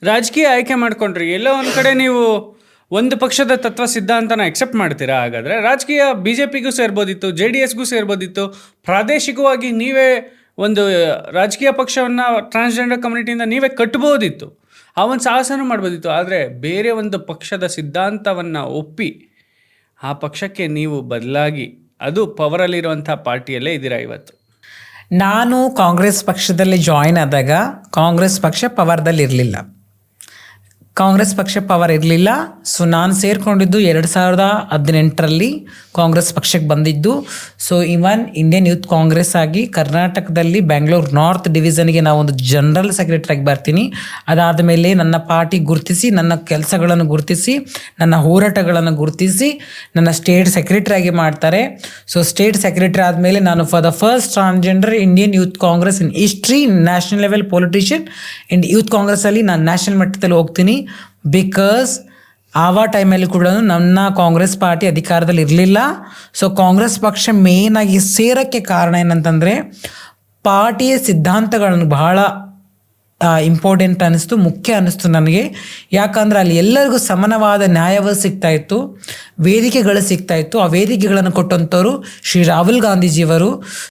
ರಾಜಕೀಯ ಆಯ್ಕೆ ಮಾಡ್ಕೊಂಡ್ರಿ. ಎಲ್ಲೋ ಒಂದು ಕಡೆ ನೀವು ಒಂದು ಪಕ್ಷದ ತತ್ವ ಸಿದ್ಧಾಂತನ ಎಕ್ಸೆಪ್ಟ್ ಮಾಡ್ತೀರಾ? ಹಾಗಾದರೆ ರಾಜಕೀಯ BJPಗೂ ಸೇರ್ಬೋದಿತ್ತು, JDSಗೂ ಸೇರ್ಬೋದಿತ್ತು. ಪ್ರಾದೇಶಿಕವಾಗಿ ನೀವೇ ಒಂದು ರಾಜಕೀಯ ಪಕ್ಷವನ್ನು ಟ್ರಾನ್ಸ್ಜೆಂಡರ್ ಕಮ್ಯುನಿಟಿಯಿಂದ ನೀವೇ ಕಟ್ಬೋದಿತ್ತು. ಆ ಒಂದು ಸಾಹಸನೂ ಮಾಡ್ಬೋದಿತ್ತು. ಆದರೆ ಬೇರೆ ಒಂದು ಪಕ್ಷದ ಸಿದ್ಧಾಂತವನ್ನು ಒಪ್ಪಿ ಆ ಪಕ್ಷಕ್ಕೆ ನೀವು ಬದಲಾಗಿ ಅದು ಪವರಲ್ಲಿರುವಂಥ ಪಾರ್ಟಿಯಲ್ಲೇ ಇದ್ದೀರಾ ಇವತ್ತು. ನಾನು ಕಾಂಗ್ರೆಸ್ ಪಕ್ಷದಲ್ಲಿ ಜಾಯಿನ್ ಆದಾಗ ಕಾಂಗ್ರೆಸ್ ಪಕ್ಷ ಪವರ್ದಲ್ಲಿ ಇರಲಿಲ್ಲ. ಸೊ ನಾನು ಸೇರಿಕೊಂಡಿದ್ದು 2018ರಲ್ಲಿ ಕಾಂಗ್ರೆಸ್ ಪಕ್ಷಕ್ಕೆ ಬಂದಿದ್ದು. ಸೊ ಇವನ್ ಇಂಡಿಯನ್ ಯೂತ್ ಕಾಂಗ್ರೆಸ್ ಆಗಿ ಕರ್ನಾಟಕದಲ್ಲಿ ಬೆಂಗಳೂರು ನಾರ್ತ್ ಡಿವಿಷನ್ಗೆ ನಾವೊಂದು ಜನರಲ್ ಸೆಕ್ರೆಟರಿಯಾಗಿ ಬರ್ತೀನಿ. ಅದಾದ ಮೇಲೆ ನನ್ನ ಪಾರ್ಟಿ ಗುರುತಿಸಿ, ನನ್ನ ಕೆಲಸಗಳನ್ನು ಗುರುತಿಸಿ, ನನ್ನ ಹೋರಾಟಗಳನ್ನು ಗುರುತಿಸಿ ನನ್ನ ಸ್ಟೇಟ್ ಸೆಕ್ರೆಟರಿಯಾಗಿ ಮಾಡ್ತಾರೆ. ಸೊ ಸ್ಟೇಟ್ ಸೆಕ್ರೆಟರಿ ಆದಮೇಲೆ ನಾನು for the first transgender Indian youth congress in history national level politician and youth ಕಾಂಗ್ರೆಸ್ಸಲ್ಲಿ ನಾನು ನ್ಯಾಷನಲ್ ಮಟ್ಟದಲ್ಲಿ ಹೋಗ್ತೀನಿ. ಬಿಕಾಸ್ ಆವ ಟೈಮಲ್ಲಿ ಕೂಡ ನನ್ನ ಕಾಂಗ್ರೆಸ್ ಪಾರ್ಟಿ ಅಧಿಕಾರದಲ್ಲಿ ಇರಲಿಲ್ಲ. ಸೊ ಕಾಂಗ್ರೆಸ್ ಪಕ್ಷ ಮೇಯ್ನಾಗಿ ಸೇರೋಕ್ಕೆ ಕಾರಣ ಏನಂತಂದರೆ ಪಾರ್ಟಿಯ ಸಿದ್ಧಾಂತಗಳನ್ನು ಬಹಳ ಇಂಪಾರ್ಟೆಂಟ್ ಅನ್ನಿಸ್ತು, ಮುಖ್ಯ ಅನ್ನಿಸ್ತು ನನಗೆ. ಯಾಕಂದರೆ ಅಲ್ಲಿ ಎಲ್ಲರಿಗೂ ಸಮಾನವಾದ ನ್ಯಾಯವು ಸಿಗ್ತಾಯಿತ್ತು, ವೇದಿಕೆಗಳು ಸಿಗ್ತಾಯಿತ್ತು. ಆ ವೇದಿಕೆಗಳನ್ನು ಕೊಟ್ಟಂಥವ್ರು ಶ್ರೀ ರಾಹುಲ್ ಗಾಂಧೀಜಿಯವರು.